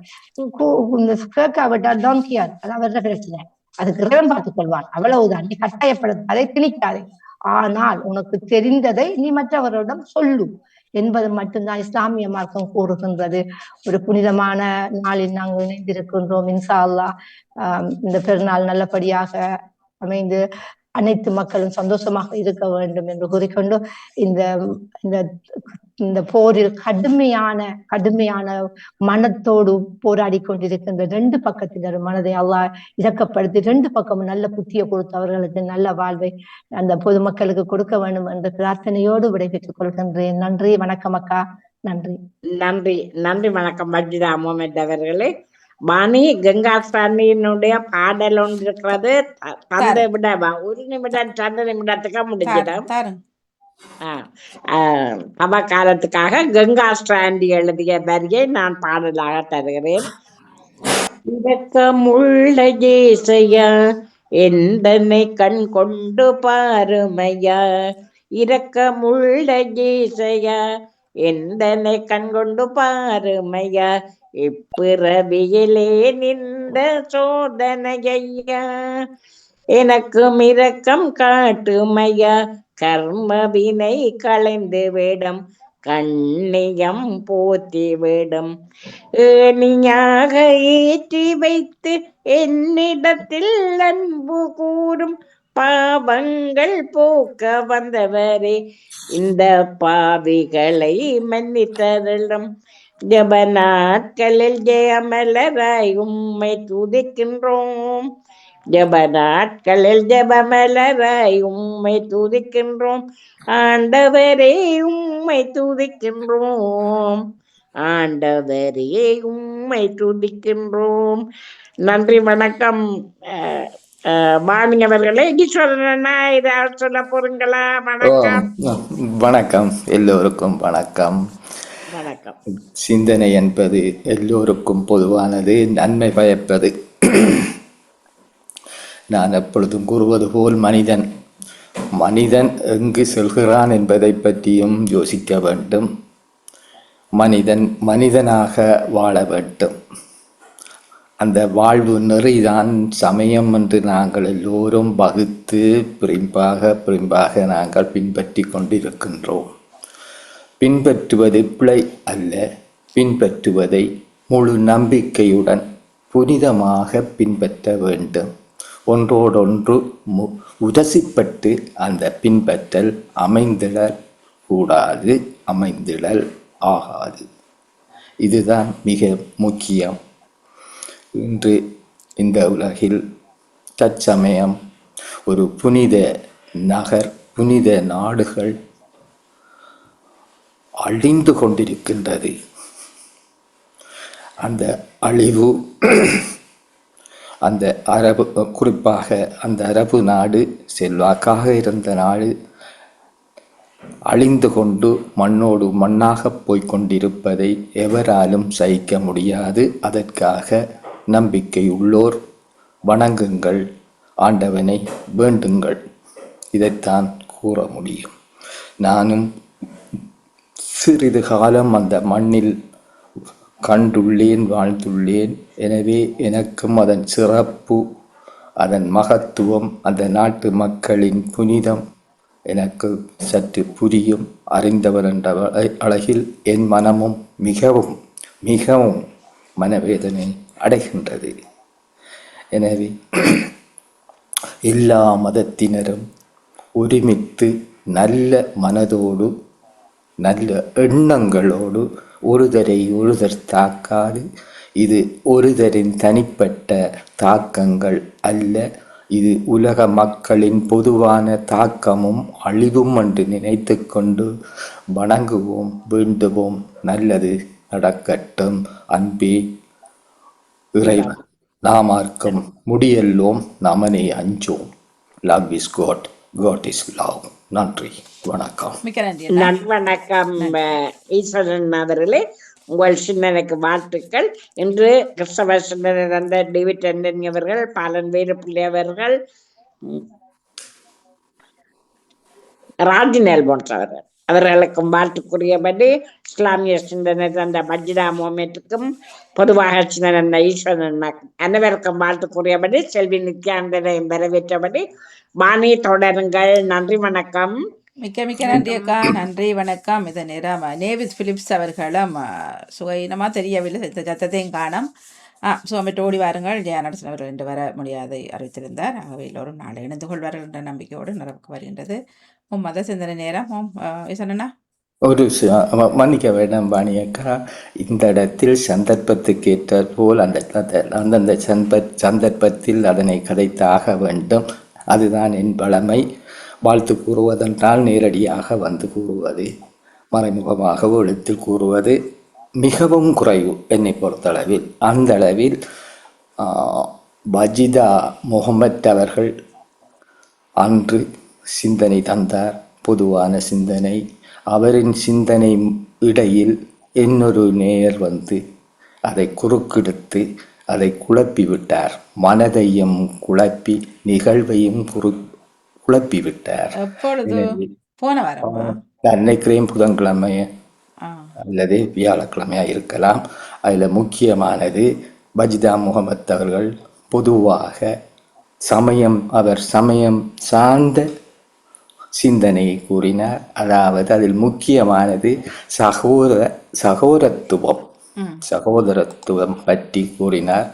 கேட்காவிட்டால் டோன்ட் கேர், அது அவரோட பிரச்சனை, அதுக்கு இறைவன் பார்த்துக் கொள்வான், அவ்வளவுதான். நீ கட்டாயப்படுத்த, அதை திணிக்காதே. ஆனால் உனக்கு தெரிந்ததை நீ மற்றவரிடம் சொல்லு என்பது மட்டும்தான் இஸ்லாமிய மார்க்கம் கூறுகின்றது. ஒரு புனிதமான நாளில் நாங்கள் இணைந்திருக்கின்றோம். இன்ஷா அல்லாஹ் இந்த பெருநாள் நல்லபடியாக அமைந்து அனைத்து மக்களும் சந்தோஷமாக இருக்க வேண்டும் என்று கூறிக்கொண்டு இந்த போரில் கடுமையான மனத்தோடு போராடி கொண்டிருக்கின்ற 2 பக்கத்தினரும் மனதை அல்லாஹ் இரக்கப்படுத்தி 2 பக்கமும் நல்ல புத்தியை கொடுத்து அவர்களுக்கு நல்ல வாழ்வை அந்த பொதுமக்களுக்கு கொடுக்க வேண்டும் என்ற பிரார்த்தனையோடு விடைபெற்றுக் கொள்கின்றேன். நன்றி, வணக்கம் அக்கா. நன்றி நன்றி நன்றி. வணக்கம் மஜிதா முகமது அவர்களே. வாணி, கங்காஸ்தானியினுடைய பாடல் ஒன்று இருக்கிறது, தந்தை விட 1 நிமிடம் 2 நிமிடத்துக்கு முடிஞ்சிடும். அவகாலத்துக்காக கங்காஸ்டாண்டி எழுதிய வரியை நான் பாடலாக தருகிறேன். இரக்கமுள்ள ஜேசையா எந்தனை கண் கொண்டு பாருமையா, இரக்கமுள்ள ஜேசையா எந்தனை கண் கொண்டு பாருமையா, இப்பிறவியிலே நின்ற சோதனையா, எனக்கும் இரக்கம் காட்டுமையா, கர்மவினை களைந்து விடும், கண்ணியம் போத்தி விடும், ஏணியாக ஏற்றி வைத்து என்னிடத்தில் அன்பு கூறும், பாவங்கள் போக்க வந்தவரே இந்த பாவிகளை மன்னித்தருளும், ஜப நாட்களில் ஜெயமலராய் உம்மை துதிக்கின்றோம், ஜப நாட்களில் ஜபமலராய் உம்மை துதிக்கின்றோம், ஆண்டவரே உம்மை துதிக்கின்றோம், ஆண்டவரே உம்மை துதிக்கின்றோம். நன்றி, வணக்கம். வாணியவர்களே, ஈஸ்வரன் ஏதாவது சொல்ல போறீங்களா? வணக்கம். வணக்கம், எல்லோருக்கும் வணக்கம். வணக்கம். சிந்தனை என்பது எல்லோருக்கும் பொதுவானது, நன்மை பயப்பது. நான் எப்பொழுதும் கூறுவது போல் மனிதன் எங்கு செல்கிறான் என்பதை பற்றியும் யோசிக்க வேண்டும். மனிதனாக வாழ வேண்டும். அந்த வாழ்வு நெறிதான் சமயம் என்று நாங்கள் எல்லோரும் வகுத்து பிரிம்பாக நாங்கள் பின்பற்றி கொண்டிருக்கின்றோம். பின்பற்றுவது பிழை அல்ல, பின்பற்றுவதை முழு நம்பிக்கையுடன் புனிதமாக பின்பற்ற வேண்டும். ஒன்றோடொன்று உரசிப்பட்டு அந்த பின்பற்றல் அமைந்திடல் கூடாது, அமைந்திடல் ஆகாது. இதுதான் மிக முக்கியம். இன்று இந்த உலகில் தற்சமயம் ஒரு புனித நாடுகள் அழிந்து கொண்டிருக்கின்றது. அந்த அழிவு அந்த குறிப்பாக அந்த அரபு நாடு, செல்வாக்காக இருந்த நாடு அழிந்து கொண்டு மண்ணோடு மண்ணாக போய்கொண்டிருப்பதை எவராலும் சகிக்க முடியாது. அதற்காக நம்பிக்கை உள்ளோர் வணங்குங்கள், ஆண்டவனை வேண்டுங்கள். இதைத்தான் கூற முடியும். நானும் சிறிது காலம் அந்த மண்ணில் கண்டுள்ளேன், வாழ்ந்துள்ளேன். எனவே எனக்கும் அதன் சிறப்பு, அதன் மகத்துவம், அந்த நாட்டு மக்களின் புனிதம் எனக்கு சற்று புரியும். அறிந்தவர் என்ற அழகில் என் மனமும் மிகவும் மிகவும் மனவேதனை அடைகின்றது. எனவே எல்லா மதத்தினரும் ஒருமித்து நல்ல மனதோடு நல்ல எண்ணங்களோடு ஒருதர் தாக்காது. இது ஒருதரின் தனிப்பட்ட தாக்கங்கள் அல்ல, இது உலக மக்களின் பொதுவான தாக்கமும் அழிவும் என்று நினைத்து கொண்டு வணங்குவோம், வேண்டுவோம். நல்லது நடக்கட்டும். அன்பே இறைவன், நாமார்க்கம் முடியல்லோம், நமனை அஞ்சோம். Love is God, God is love. நன்றி, வணக்கம். மிக்க நன்றி அண்ணா. நன்றி வணக்கம். ஈஸ்வரன் அவர்களே, உங்கள் சிந்தனைக்கு வாழ்த்துக்கள். இன்று கிறிஸ்தவ சிந்தனை தந்த டேவிட் ஆண்டனி அவர்கள், பாலன் வேலுப்பிள்ளை அவர்கள், ராஜினேல் போன்றவர்கள் அவர்களுக்கும் வாழ்த்துக்குரியபடி, இஸ்லாமிய சிந்தனை தந்த மஜிதா முகமதுக்கும் பொதுவாக சிந்தனை தந்த ஈஸ்வரன் அனைவருக்கும் வாழ்த்துக்குரியபடி, செல்வி நித்யானந்தனையும் வரவேற்றபடி வாணி தொடருங்கள். நன்றி வணக்கம். மிக்க நன்றி அக்கா. நன்றி வணக்கம். இதை நேரம் நேவிஸ் பிலிப்ஸ் அவர்களும் சுகையினமாக தெரியவில்லை, இந்த சத்தத்தையும் காணும். சோமட்டு ஓடி வாருங்கள். ஜெயானரசன் அவர்கள் இன்று வர முடியாதை அறிவித்திருந்தார். ஆகவே எல்லோரும் நாளை இணைந்து கொள்வார்கள் என்ற நம்பிக்கையோடு நிறவுக்கு வருகின்றது மத சிந்தனை நேரம். சொன்னா ஒரு மன்னிக்க வேண்டாம் பாணியக்கா, இந்த இடத்தில் சந்தர்ப்பத்துக்கு ஏற்றாற் போல் அந்தந்த சந்தர்ப்பத்தில் அதனை கதைத்தாக வேண்டும். அதுதான் என் பழமை. வாழ்த்து கூறுவதென்றால் நேரடியாக வந்து கூறுவது, மறைமுகமாகவோ எழுத்தில் கூறுவது மிகவும் குறைவு என்னை பொறுத்தளவில். அந்த அளவில் மஜிதா முகமது அவர்கள் அன்று சிந்தனை தந்தார், பொதுவான சிந்தனை. அவரின் சிந்தனை இடையில் இன்னொரு நேயர் வந்து அதை குறுக்கெடுத்து அதை குழப்பி விட்டார். மனதையும் குழப்பி நிகழ்வையும் குழப்பி விட்டார். நினைக்கிறேன் புதன்கிழமை அல்லது வியாழக்கிழமையா இருக்கலாம். அதில் முக்கியமானது மஜிதா முகமது அவர்கள் பொதுவாக அவர் சமயம் சார்ந்த சிந்தனையை கூறினார். அதாவது அதில் முக்கியமானது சகோதரத்துவம் பற்றி கூறினார்.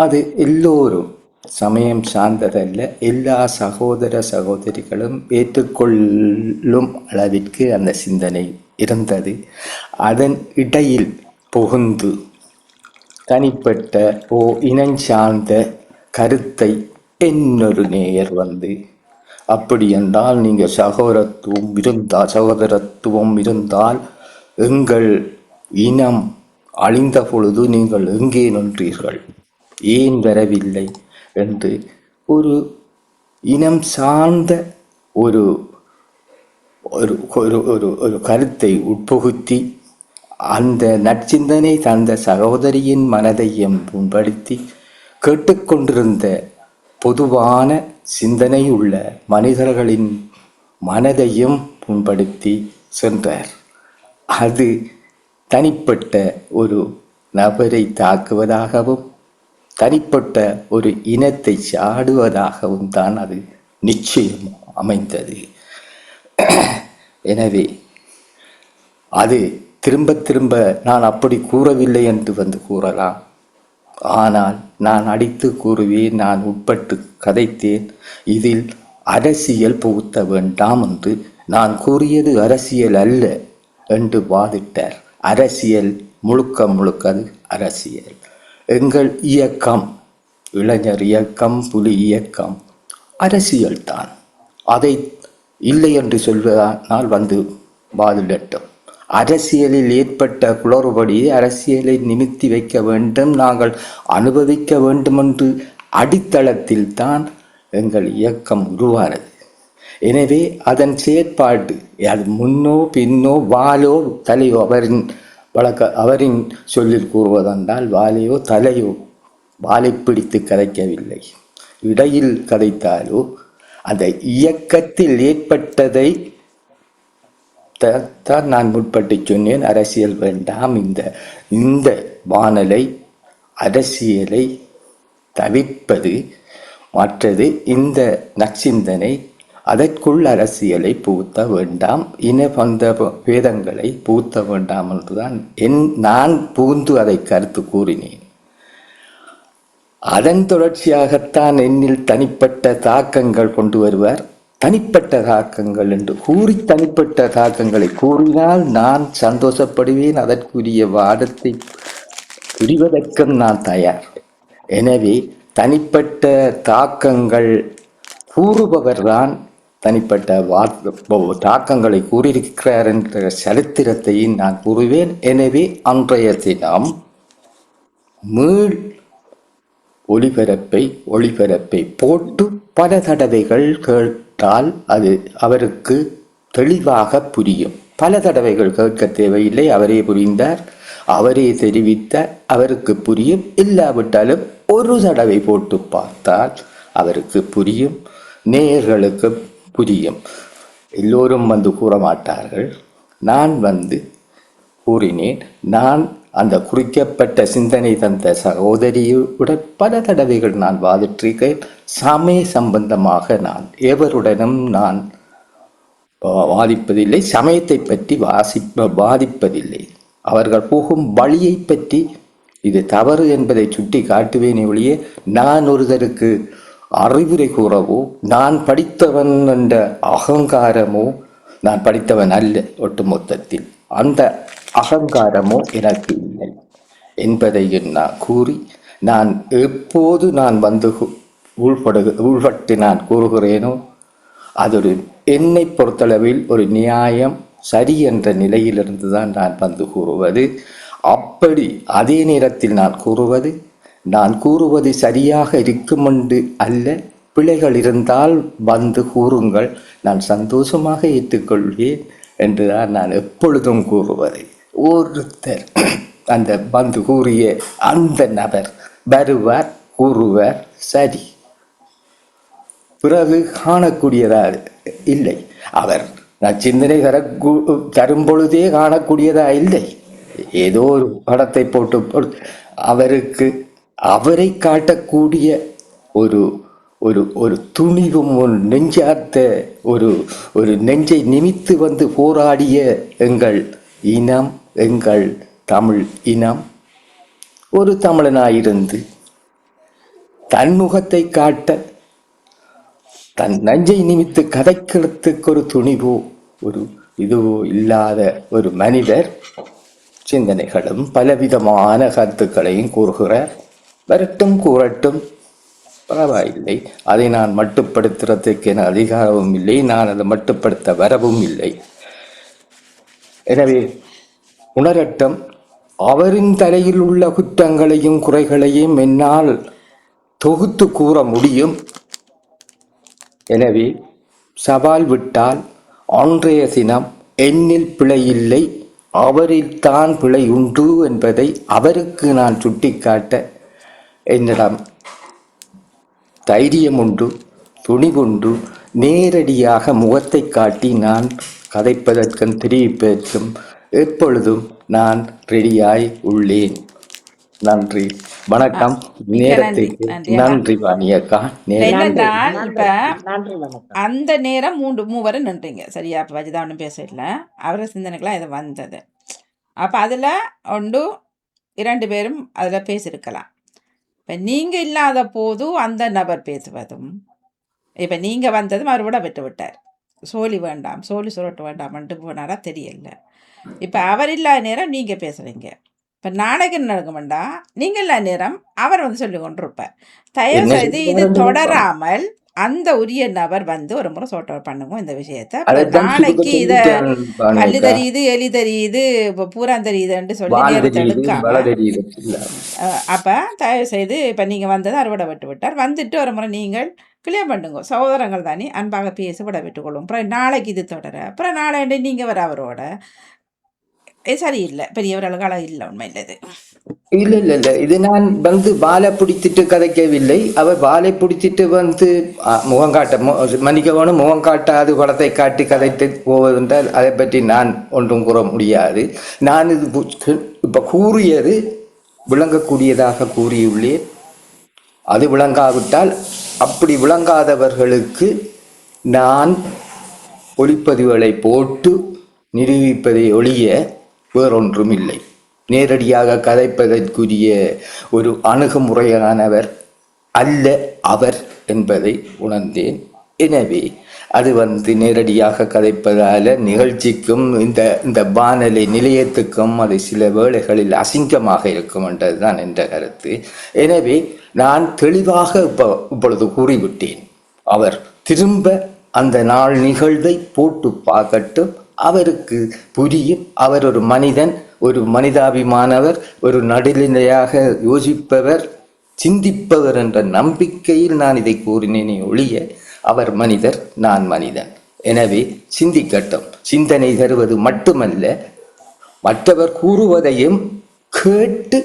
அது எல்லோரும் சமயம் சார்ந்ததல்ல, எல்லா சகோதரிகளும் ஏற்றுக்கொள்ளும் அளவிற்கு அந்த சிந்தனை இருந்தது. அதன் இடையில் புகுந்து தனிப்பட்ட இனஞ்சார்ந்த கருத்தை இன்னொரு நேயர் வந்து, அப்படி என்றால் நீங்கள் சகோதரத்துவம் இருந்தால் எங்கள் இனம் அழிந்த பொழுது நீங்கள் எங்கே நின்றீர்கள், ஏன் வரவில்லை என்று ஒரு இனம் சார்ந்த ஒரு கருத்தை உட்புகுத்தி அந்த நற்சிந்தனை தந்த சகோதரியின் மனதையும் புண்படுத்தி கேட்டுக்கொண்டிருந்த பொதுவான சிந்தனை உள்ள மனிதர்களின் மனதையும் புண்படுத்தி சென்றார். அது தனிப்பட்ட ஒரு நபரை தாக்குவதாகவும் தனிப்பட்ட ஒரு இனத்தை சாடுவதாகவும் தான் அது நிச்சயம் அமைந்தது. எனவே அது திரும்ப திரும்ப நான் அப்படி கூறவில்லை என்று வந்து கூறலாம். ஆனால் நான் அடித்து கூறுவேன், நான் உட்பட்டு கதைத்தேன். இதில் அரசியல் புகுத்த வேண்டாம் என்று நான் கூறியது அரசியல் அல்ல என்று வாதிட்டார். அரசியல் முழுக்க அது அரசியல். எங்கள் இயக்கம், இளைஞர் இயக்கம், புலி இயக்கம் அரசியல்தான். அதை இல்லை என்று சொல்வதனால் வந்து வாதிடட்டும். அரசியலில் ஏற்பட்ட குளறுபடியை அரசியலை நிமித்தி வைக்க வேண்டும், நாங்கள் அனுபவிக்க வேண்டும் என்று அடித்தளத்தில் தான் எங்கள் இயக்கம் உருவானது. எனவே அதன் செயற்பாடு அது முன்னோ பின்னோ வாலோ தலையோ, அவரின் சொல்லில் கூறுவதென்றால் வாலையோ தலையோ, வாலை பிடித்து கதைக்கவில்லை, இடையில் கதைத்தாலோ அந்த இயக்கத்தில் ஏற்பட்டதை தான் நான் முற்பட்டு சொன்னேன். அரசியல் வேண்டாம், இந்த வானலை அரசியலை தவிர்ப்பது. மற்றது இந்த நற்சிந்தனை அதற்குள் அரசியலை புகுத்த வேண்டாம், இன பந்த பேதங்களை புகுத்த வேண்டாம் என்றுதான் நான் புகுந்து அதை கருத்து கூறினேன். அதன் தொடர்ச்சியாகத்தான் என்னில் தனிப்பட்ட தாக்கங்கள் கொண்டு வருவார். தனிப்பட்ட தாக்கங்கள் என்று கூறி தனிப்பட்ட தாக்கங்களை கூறினால் நான் சந்தோஷப்படுவேன். அதற்குரிய வாதத்தை புரிவதற்கும் நான் தயார். எனவே தனிப்பட்ட தாக்கங்கள் கூறுபவர்தான் தனிப்பட்ட தாக்கங்களை கூறியிருக்கிறார் என்ற சரித்திரத்தையும் நான் கூறுவேன். எனவே அன்றைய தினம் ஒளிபரப்பை போட்டு பல தடவைகள் கேட்டால் அது அவருக்கு தெளிவாக புரியும். பல தடவைகள் கேட்க தேவையில்லை, அவரே புரிந்தார், அவரே தெரிவித்தார், அவருக்கு புரியும். இல்லாவிட்டாலும் ஒரு தடவை போட்டு பார்த்தால் அவருக்கு புரியும், நேயர்களுக்கு புரியும். எல்லோரும் வந்து கூற மாட்டார்கள். நான் வந்து கூறினேன். நான் அந்த குறிக்கப்பட்ட சிந்தனை தந்த சகோதரியுடன் பல தடவைகள் நான் வாதிட்டிருக்கேன். சமய சம்பந்தமாக நான் எவருடனும் நான் வாதிப்பதில்லை, சமயத்தை பற்றி வாதிப்பதில்லை. அவர்கள் போகும் வழியை பற்றி இது தவறு என்பதை சுட்டி காட்டுவேனே ஒழிய நான் ஒருவருக்கு அறிவுரை கூறவோ, நான் படித்தவன் என்ற அகங்காரமோ, நான் படித்தவன் அல்ல, ஒட்டுமொத்தத்தில் அந்த அகங்காரமோ எனக்கு இல்லை என்பதையும் நான் கூறி, நான் எப்போது நான் வந்து உள்பட்டு நான் கூறுகிறேனோ அது என்னை பொறுத்தளவில் ஒரு நியாயம், சரி என்ற நிலையிலிருந்து தான் நான் வந்து கூறுவது. அப்படி அதே நேரத்தில் நான் கூறுவது சரியாக இருக்குமென்று அல்ல, பிழைகள் இருந்தால் வந்து கூறுங்கள், நான் சந்தோஷமாக ஏற்றுக்கொள்வேன் என்றுதான் நான் எப்பொழுதும் கூறுவது. ஒருத்தர் அந்த வந்து கூறிய அந்த நபர் வருவார், கூறுவார், சரி, பிறகு காணக்கூடியதா இல்லை. அவர் நச்சிந்தனை தரும் பொழுதே காணக்கூடியதா இல்லை. ஏதோ ஒரு படத்தை போட்டு அவருக்கு அவரை காட்டக்கூடிய ஒரு ஒரு ஒரு துணிவும், ஒரு நெஞ்சார்த்த ஒரு நெஞ்சை நிமித்து வந்து போராடிய எங்கள் இனம், எங்கள் தமிழ் இனம், ஒரு தமிழனாயிருந்து தன்முகத்தை காட்ட தன் நஞ்சை நிமித்து கதைக்கிறதுக்கு ஒரு துணிவோ ஒரு இதுவோ இல்லாத ஒரு மனிதர் சிந்தனைகளும் பலவிதமான கருத்துக்களையும் கூறுகிறார். வரட்டும், கூறட்டும், பரவாயில்லை. அதை நான் மட்டுப்படுத்துறதுக்கு என அதிகாரமும் இல்லை, நான் அதை மட்டுப்படுத்த வரவும் இல்லை. எனவே உணரட்டும். அவரின் தலையில் உள்ள குற்றங்களையும் குறைகளையும் என்னால் தொகுத்து கூற முடியும். எனவே சவால் விட்டால் அன்றைய தினம் என்னில் பிழையில்லை, அவரில் தான் பிழை உண்டு என்பதை அவருக்கு நான் சுட்டிக்காட்ட என்னிடம் தைரியம் உண்டு, துணிவுண்டு. நேரடியாக முகத்தை காட்டி நான் கதைப்பதற்கும் தெரிவிப்பதற்கும் எப்பொழுதும் நான் ரெடியாய் உள்ளேன். நன்றி, வணக்கம். நேரத்துக்கு நன்றி வாணியக்கா. என்னென்றால் இப்ப நன்றி, வணக்கம். அந்த நேரம் மூவரை நின்றீங்க, சரியா? இப்ப வஜிதா ஒன்றும் பேசல, அவர சிந்தனைக்கெல்லாம் இது வந்தது. அப்ப அதுல ஒன்று 2 பேரும் அதுல பேசியிருக்கலாம். இப்ப நீங்க இல்லாத போது அந்த நபர் பேசுவதும், இப்ப நீங்க வந்ததும் அவர் விட விட்டு விட்டார். சோழி வேண்டாம், சோழி சுரட்டு வேண்டாம்ன்ட்டு போனாரா தெரியல. இப்ப அவர் இல்லாத நேரம் நீங்க பேசுறீங்க. இப்ப நாளைக்கு என்ன நடக்கும்டா, நீங்க இல்லாத நேரம் அவர் வந்து சொல்லி கொண்டிருப்பார். தயவு செய்து இது தொடராமல் அந்த உரிய நபர் வந்து ஒரு முறை சோட் அவுட் பண்ணுங்க இந்த விஷயத்த. நாளைக்கு இத கல்லு தெரியுது, எலி தெரியுது, பூரா தெரியுதுன்னு சொல்லி நேரத்தை எடுக்காம, அப்ப தயவு செய்து இப்ப நீங்க வந்தது அறுவடை விட்டு விட்டார், வந்துட்டு ஒரு முறை நீங்கள் கிளியர் பண்ணுங்க. சகோதரங்கள் தானே, அன்பாக பேசி விட விட்டுக்கொள்ளும். அப்புறம் நாளைக்கு இது தொடர, அப்புறம் நாளை நீங்க வர அவரோட சரியில்லை, பெரியவர்களுக்காக இல்லை, உண்மை இல்லை. இல்ல இல்ல இல்ல, இது நான் வந்து வாழை பிடிச்சிட்டு கதைக்கவில்லை. அவர் வாழை பிடிச்சிட்டு வந்து முகங்காட்ட மன்னிக்கவனும் முகங்காட்டாது குளத்தை காட்டி கதைத்து போவதென்றால் அதை பற்றி நான் ஒன்றும் கூற முடியாது. நான் இது இப்ப கூறியது விளங்கக்கூடியதாக கூறியுள்ளேன். அது விளங்காவிட்டால் அப்படி விளங்காதவர்களுக்கு நான் ஒளிப்பதிவுகளை போட்டு நிரூபிப்பதை ஒழிய வேறொன்றும் இல்லை. நேரடியாக கதைப்பதற்குரிய ஒரு அணுகுமுறையானவர் அல்ல அவர் என்பதை உணர்ந்தேன். எனவே அது வந்து நேரடியாக கதைப்பதால நிகழ்ச்சிக்கும் இந்த வானொலி நிலையத்துக்கும் அது சில வேளைகளில் அசிங்கமாக இருக்கும் என்றதுதான் என்ற கருத்து. எனவே நான் தெளிவாக இப்பொழுது கூறிவிட்டேன். அவர் திரும்ப அந்த நாள் நிகழ்வை போட்டு பார்க்கட்டும், அவருக்கு புரியும். அவர் ஒரு மனிதன், ஒரு மனிதாபிமானவர், ஒரு நடுநிலையாக யோசிப்பவர், சிந்திப்பவர் என்ற நம்பிக்கையில் நான் இதை கூறினேனே ஒழிய அவர் மனிதர், நான் மனிதன். எனவே சிந்திக்கட்டும். சிந்தனை தருவது மட்டுமல்ல, மற்றவர் கூறுவதையும் கேட்டு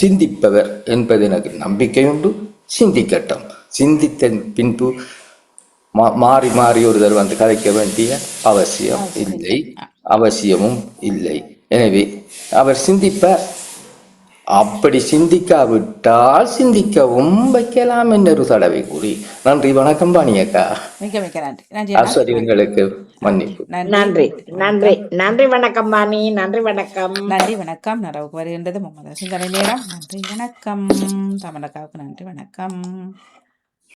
சிந்திப்பவர் என்பது எனக்கு நம்பிக்கை உண்டு. சிந்திக்கட்டும். சிந்தித்த பின்பு மாறி மாறி ஒருவர் வந்து கதைக்க வேண்டிய அவசியமும் இல்லை. எனவே அவர் சிந்திப்பார். அப்படி சிந்திக்காவிட்டால் சிந்திக்கவும் வைக்கலாம் എന്നൊരു தடவை கூறி நன்றி. வணக்கம் பாணியக்கா. மிக மிக நன்றி. ஆசிரியர்களுக்கு மன்னிப்பு. நன்றி நன்றி நன்றி. வணக்கம் பாணி. நன்றி வணக்கம். நன்றி வணக்கம். நிறைவுக்கு வருகின்றது முகமது சிந்தனை நேரம். நன்றி வணக்கம். தமிழக்காவுக்கு நன்றி வணக்கம்.